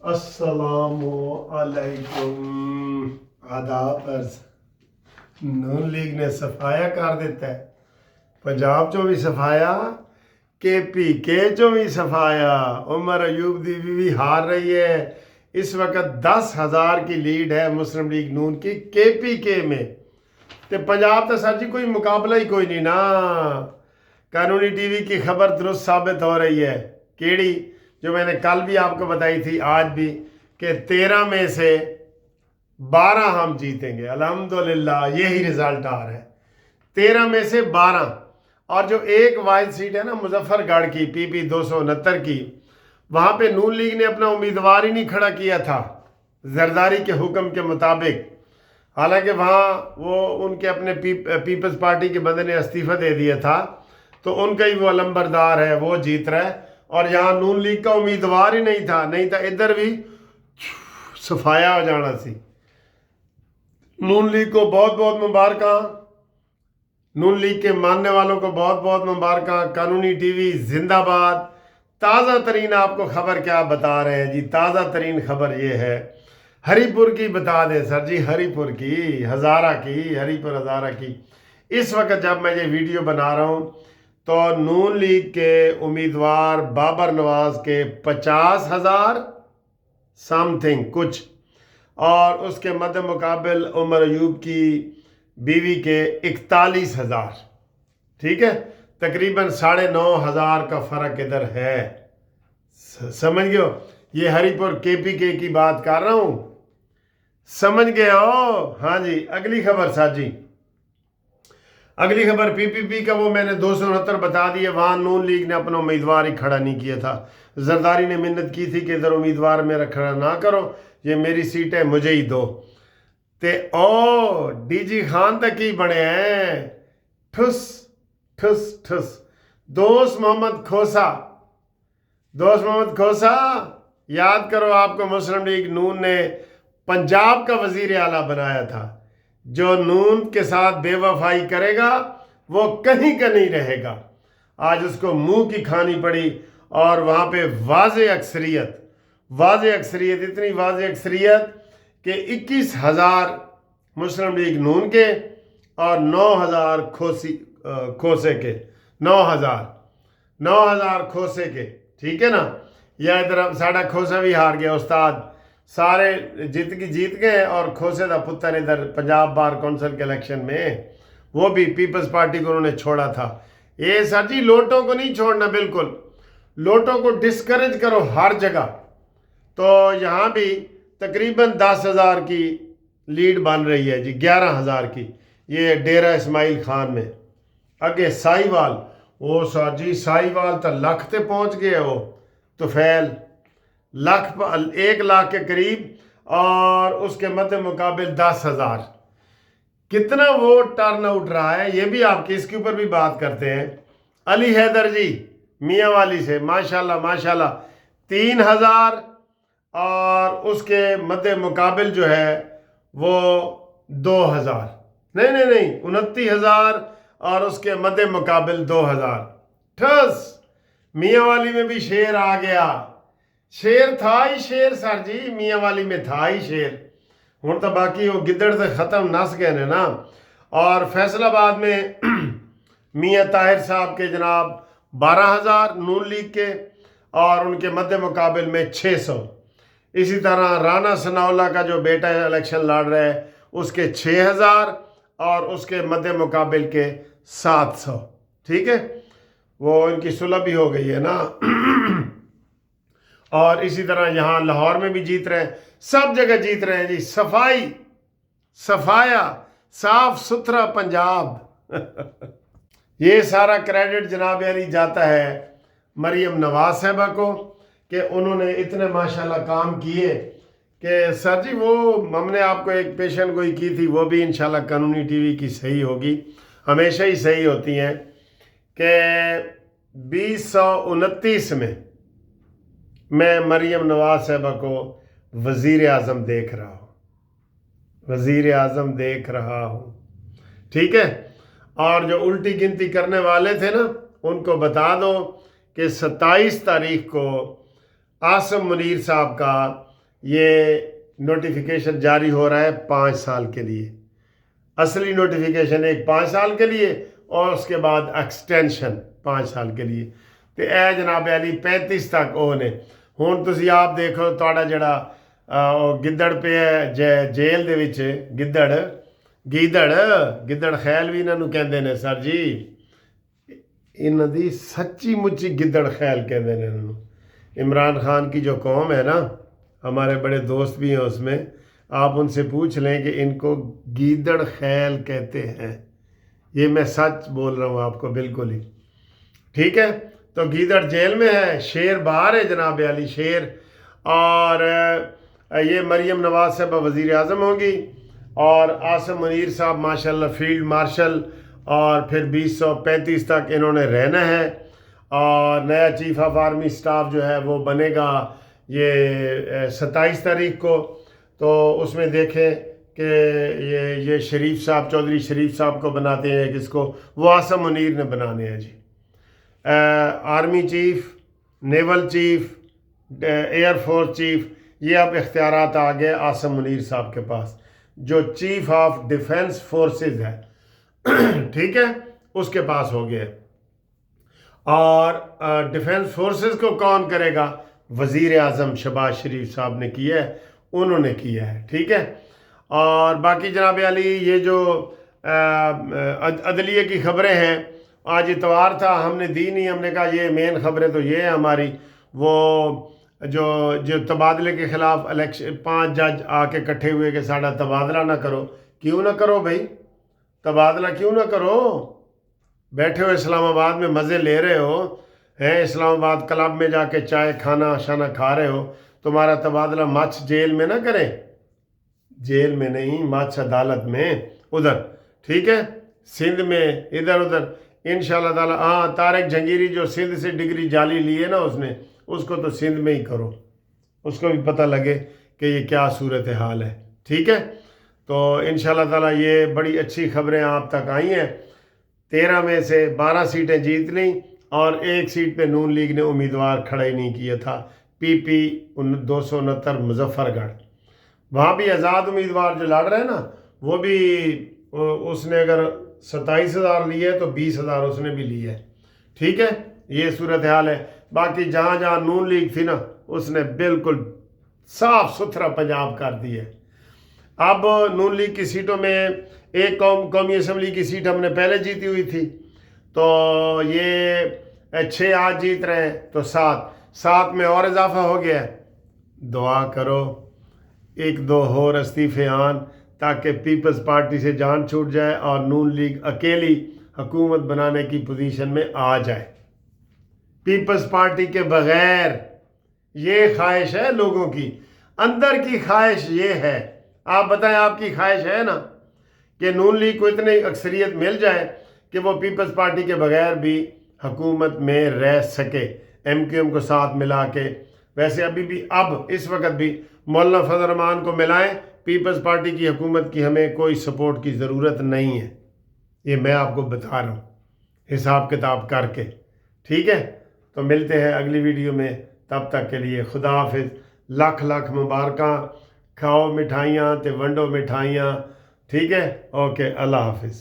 अस्सलाम अलैकुम। आदाब अर्ज। नून लीग ने सफाया कर दिता है, पंजाब चो भी सफाया, KPK चो भी सफाया। उमर अयूब दी बीवी हार रही है। इस वक्त 10,000 की लीड है मुस्लिम लीग नून की KPK में। तो पंजाब तो सर जी कोई मुकाबला ही कोई नहीं ना। कानूनी टीवी की खबर दुरुस्त साबित हो रही है। केड़ी जो मैंने कल भी आपको बताई थी, आज भी, कि 13 में से 12 हम जीतेंगे। अल्हम्दुलिल्लाह यही रिजल्ट आ रहा है, 13 में से 12। और जो एक वाहिद सीट है ना मुजफ्फरगढ़ की PP 269 की, वहाँ पे नून लीग ने अपना उम्मीदवार ही नहीं खड़ा किया था जरदारी के हुक्म के मुताबिक। हालांकि वहाँ वो उनके अपने पीपल्स पार्टी के बंदे ने इस्तीफा दे दिया था, तो उनका ही वो अलंबरदार है, वो जीत रहा है। और यहाँ नून लीग का उम्मीदवार ही नहीं था, नहीं था इधर भी सफाया हो जाना सी। नून लीग को बहुत बहुत मुबारक, नून लीग के मानने वालों को बहुत बहुत मुबारक। कानूनी टीवी जिंदाबाद। ताज़ा तरीन आपको खबर क्या बता रहे हैं जी, ताज़ा तरीन खबर ये है, हरीपुर की बता दें सर जी, हरीपुर की, हज़ारा की, हरीपुर हज़ारा की। इस वक्त जब मैं ये वीडियो बना रहा हूँ तो नून लीग के उम्मीदवार बाबर नवाज के 50,000 समथिंग कुछ, और उसके मद्दे मुकाबिल उमर अयूब की बीवी के 41,000। ठीक है, तकरीबन 9,500 का फ़र्क इधर है। समझ गए हो? ये हरीपुर KPK की बात कर रहा हूँ, समझ गए हो? हाँ जी। अगली खबर सर जी, अगली खबर PPP का वो मैंने 269 बता दिए। वहाँ नून लीग ने अपना उम्मीदवार ही खड़ा नहीं किया था। जरदारी ने मिन्नत की थी कि इधर उम्मीदवार मेरा खड़ा ना करो, ये मेरी सीट है, मुझे ही दो। ते ओ DG खान तक ही बने हैं। ठुस ठुस ठुस। दोस्त मोहम्मद खोसा, दोस्त मोहम्मद खोसा, याद करो आपको मुस्लिम लीग नून ने पंजाब का वजीर आला बनाया था। जो नून के साथ बेवफाई करेगा वो कहीं का नहीं रहेगा। आज उसको मुंह की खानी पड़ी, और वहाँ पे वाज़े अक्सरियत, इतनी वाज़े अक्सरियत कि 21,000 मुस्लिम लीग नून के और 9,000 खोसे के, 9,000 खोसे के। ठीक है ना? या इधर साढ़ा खोसा भी हार गया उस्ताद, सारे जीत गए। और खोसे का पुत्र इधर पंजाब बार कौंसिल के इलेक्शन में, वो भी पीपल्स पार्टी को उन्होंने छोड़ा था। ये सर जी लोटों को नहीं छोड़ना, बिल्कुल लोटों को डिस्करेज करो हर जगह। तो यहाँ भी तकरीबन 10,000 की लीड बन रही है जी, 11,000 की, ये डेरा इस्माइल खान में। अगे साहिवाल, वो सर जी साहिवाल तो लख ते पहुँच गए। वो तुफैल 1 लाख के करीब, और उसके मद्दे मुकाबिल 10,000। कितना वोट टर्न आउट रहा है, ये भी आपकी इसके ऊपर भी बात करते हैं। अली हैदर जी मियाँ वाली से माशाल्लाह माशाल्लाह 3,000, और उसके मद्दे मुकाबिल जो है वो 2,000, नहीं 29,000, और उसके मद्दे मुकाबिल 2,000। ठस, मियाँ वाली में भी शेर आ गया। शेर था ही शेर सर जी, मियाँ वाली में था ही शेर। हूँ तो बाकी वो गिद्दड़ से ख़त्म नस गए ने ना। और फैसलाबाद में मियाँ ताहिर साहब के जनाब 12,000 नून लीग के, और उनके मद्दे मुकाबिल में 600। इसी तरह राना सनाउल्लाह का जो बेटा इलेक्शन लड़ रहा है, उसके 6,000, और उसके मद्दे मुकाबिल के 700। ठीक है, वो इनकी सुलह भी हो गई है ना। और इसी तरह यहाँ लाहौर में भी जीत रहे हैं, सब जगह जीत रहे हैं जी। सफाया, साफ सुथरा पंजाब। ये सारा क्रेडिट जनाब अली जाता है मरियम नवाज साहबा को, कि उन्होंने इतने माशाल्लाह काम किए कि सर जी, वो हमने आपको एक पेशन गोई की थी, वो भी इंशाल्लाह कानूनी टीवी की सही होगी, हमेशा ही सही होती हैं, कि 2029 में मैं मरियम नवाज साहबा को वज़ीर आज़म देख रहा हूँ, वज़ीर आज़म देख रहा हूँ। ठीक है, और जो उल्टी गिनती करने वाले थे ना, उनको बता दो कि 27 तारीख को आसम मुनीर साहब का یہ نوٹیفیکیشن جاری ہو رہا ہے 5 سال کے لیے. اصلی نوٹیفیکیشن ایک 5 سال کے لیے اور اس کے بعد ایکسٹینشن 5 سال کے لیے. تو اے جناب علی 35 تک وہ نے. ہن تسی آپ دیکھو تہاڈا جڑا گدڑ پہ ہے جیل دے وچ گدڑ خیل بھی انہاں نوں کہندے نے سر جی. انہاں دی سچی مچی گدڑ خیل کہندے نے انہاں نوں. عمران خان کی جو قوم ہے نا، ہمارے بڑے دوست بھی ہیں اس میں، آپ ان سے پوچھ لیں کہ ان کو گیدڑ خیل کہتے ہیں. یہ میں سچ بول رہا ہوں آپ کو بالکل ہی. ٹھیک ہے، تو گیدڑ جیل میں ہے، شیر باہر ہے جناب علی، شیر. اور یہ مریم نواز صاحبہ وزیر اعظم ہوں گی اور عاصم منیر صاحب ماشاءاللہ فیلڈ مارشل، اور پھر 2035 تک انہوں نے رہنا ہے. اور نیا چیف آف آرمی سٹاف جو ہے وہ بنے گا یہ 27 تاریخ کو. تو اس میں دیکھیں کہ یہ شریف صاحب، چودھری شریف صاحب کو بناتے ہیں، کس کو؟ وہ عاصم منیر نے بنانے ہیں جی. Army chief, naval chief, air force chief, یہ اب اختیارات آ گئے عاصم منیر صاحب کے پاس، جو چیف آف ڈیفنس فورسز ہے. ٹھیک ہے، اس کے پاس ہو گئے. اور ڈیفنس فورسز کو کون کرے گا؟ وزیر اعظم شہباز شریف صاحب نے کیا ہے، انہوں نے کیا ہے. ٹھیک ہے. اور باقی جناب علی یہ جو عدلیہ کی خبریں ہیں، آج اتوار تھا، ہم نے دی نہیں. ہم نے کہا یہ مین خبریں تو یہ ہے ہماری، وہ جو تبادلے کے خلاف الیکشن 5 جج آ کے کٹھے ہوئے کہ ساڈا تبادلہ نہ کرو. کیوں نہ کرو بھائی؟ تبادلہ کیوں نہ کرو؟ بیٹھے ہو اسلام آباد میں مزے لے رہے ہو ہیں، اسلام آباد کلب میں جا کے چائے کھانا شانا کھا رہے ہو. تمہارا تبادلہ مچھ جیل میں نہ کریں، جیل میں نہیں، مچھ عدالت میں ادھر. ٹھیک ہے، سندھ میں ادھر ادھر انشاءاللہ تعالی. ہاں، طارق جہانگیری جو سندھ سے ڈگری جعلی لی ہے نا اس نے، اس کو تو سندھ میں ہی کرو، اس کو بھی پتہ لگے کہ یہ کیا صورت حال ہے. ٹھیک ہے، تو انشاءاللہ تعالی یہ بڑی اچھی خبریں آپ تک آئی ہیں. 13 میں سے 12 سیٹیں جیت لیں، اور 1 سیٹ پہ نون لیگ نے امیدوار کھڑا ہی نہیں کیا تھا، PP 269 مظفر گڑھ. وہاں بھی آزاد امیدوار جو لڑ رہے ہیں نا، وہ بھی اس نے اگر 27,000 لیے ہے تو 20,000 اس نے بھی لی ہے. ٹھیک ہے، یہ صورتحال ہے. باقی جہاں جہاں نون لیگ تھی نا، اس نے بالکل صاف ستھرا پنجاب کر دی ہے. اب نون لیگ کی سیٹوں میں ایک قومی اسمبلی کی سیٹ ہم نے پہلے جیتی ہوئی تھی، تو یہ 6 آج جیت رہے ہیں، تو 7 میں اور اضافہ ہو گیا ہے. دعا کرو 1-2 اور استعفے آن تاکہ پیپلز پارٹی سے جان چھوٹ جائے اور نون لیگ اکیلی حکومت بنانے کی پوزیشن میں آ جائے. پیپلز پارٹی کے بغیر، یہ خواہش ہے لوگوں کی، اندر کی خواہش یہ ہے. آپ بتائیں، آپ کی خواہش ہے نا کہ نون لیگ کو اتنی اکثریت مل جائے کہ وہ پیپلز پارٹی کے بغیر بھی حکومت میں رہ سکے، MQM کو ساتھ ملا کے. ویسے ابھی بھی، اب اس وقت بھی مولانا فضل الرحمان کو ملائیں، پیپلز پارٹی کی حکومت کی ہمیں کوئی سپورٹ کی ضرورت نہیں ہے. یہ میں آپ کو بتا رہا ہوں حساب کتاب کر کے. ٹھیک ہے، تو ملتے ہیں اگلی ویڈیو میں. تب تک کے لیے خدا حافظ. لاکھ مبارکاں. کھاؤ مٹھائیاں تے ونڈو مٹھائیاں. ٹھیک ہے، اوکے، اللہ حافظ.